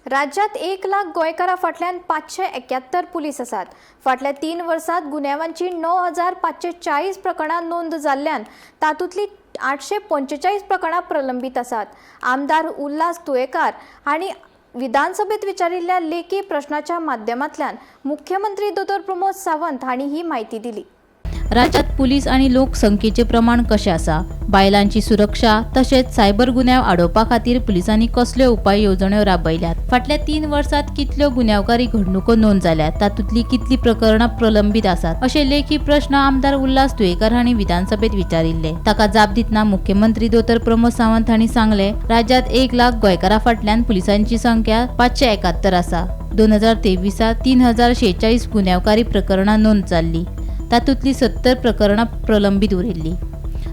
राज्यात 1 लाख गोंयकारां फाटल्यान 571 पुलीस आसात। फाटल्या 3 वर्सांत गुन्यांवांची 9540 प्रकरणां नोंद जाल्ल्यान तातूंतली 845 प्रकरणां प्रलंबीत आसात। आमदार उल्हास तुयेकार हांणी विधानसभेत विचारिल्ल्या लेखी प्रश्नाच्या माध्यमांतल्यान मुख्यमंत्री दोतोर प्रमोद सावंत हांणी ही माहिती दिली। राज्यात पुलीस आणि लोकसंख्येचे प्रमाण कशें आसा, बायलांची सुरक्षा तशेंच सायबर गुन्यांव आडोवपा खातीर पुलिसांनी कसल्यो उपाय येवजण्यो राबयल्यात, फाटल्या 3 वर्सांत कितल्यो गुन्यांवकारी घडणुको नोंद जाल्यात, तातूंतली कितली प्रकरणां प्रलंबीत आसात, अशे लेखी प्रश्न आमदार उल्हास तुयेकार हांणी विधानसभेत विचारिल्ले। ताका जाप दितना मुख्यमंत्री दोतोर प्रमोद सावंत हांणी सांगले, राज्यात 1 लाख गोंयकारां फाटल्यान पुलिसांची संख्या 571 आसा। 2023 3046 गुन्यांवकारी प्रकरणां नोंद जाल्ली, तातूंतली 70 प्रकरणां प्रलंबीत उरिल्ली।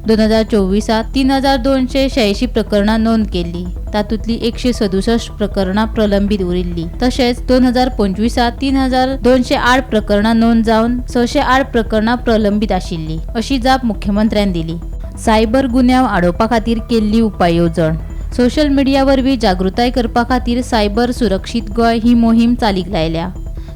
2024 3286 प्रकरणां नोंद केल्ली, तातूंतली 167 प्रकरणां प्रलंबीत उरिल्ली। तशेंच 2025 3208 प्रकरणां नोंद जावन 608 प्रकरणां प्रलंबीत आशिल्ली, अशी जाप मुख्यमंत्र्यान दिली। सायबर गुन्यांव आडोवपा खातीर केल्ली उपाय येवजण। सोशल मिडिया वरवीं जागृताय करपा खातीर सायबर सुरक्षीत गोंय ही मोहीम चालीक लायल्या।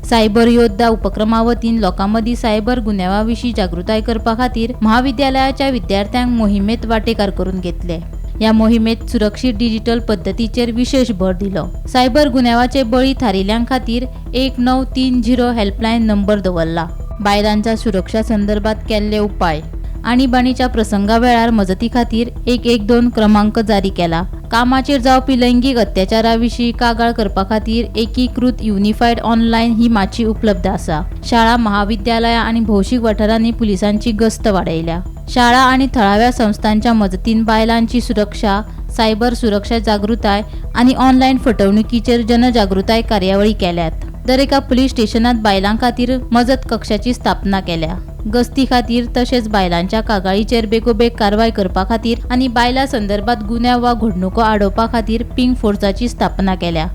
सायबर योद्धा उपक्रमा वतीन लोकां मदीं सायबर गुन्यांवा विशीं जागृताय करपा खातीर महाविद्यालयाच्या विद्यार्थ्यांक मोहिमेंत वांटेकार करून घेतले। ह्या मोहिमेंत सुरक्षीत डिजिटल पद्दतीचेर विशेष भर दिलो। सायबर गुन्यांवाचे बळी थारिल्ल्यां खातीर 1930 हेल्पलायन नंबर दवरला। बायलांच्या सुरक्षा संदर्भात केल्ले उपाय। आणीबाणीच्या प्रसंगा वेळार मजती खातीर 112 क्रमांक जारी केला। कामाचेर जावपी लैंगीक अत्याचारा विशीं कागाळ करपा खातीर एकीकृत युनिफायड ऑनलायन ही माची उपलब्ध आसा। शाळा महाविद्यालयां आनी भौशीक वाठारांनी पुलिसांची गस्त वाडयल्या। शाळा आनी थळाव्या संस्थांच्या मजतीन बायलांची सुरक्षा, सायबर सुरक्षा जागृताय आनी ऑनलायन फटवणुकीचेर जनजागृताय कार्यावळी केल्यात। दर एका पुलीस स्टेशनात बायलां खातीर मजत कक्षाची स्थापना केल्या। गस्ती खातीर तशेंच बायलांच्या कागाळीचेर बेगोबेग कारवाय करपा खातीर आनी बायलां संदर्भात गुन्यांव वा घडणुको आडोवपा खातीर पिंक फोर्साची स्थापना केल्या।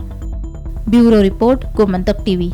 Bureau report, Gomantak TV.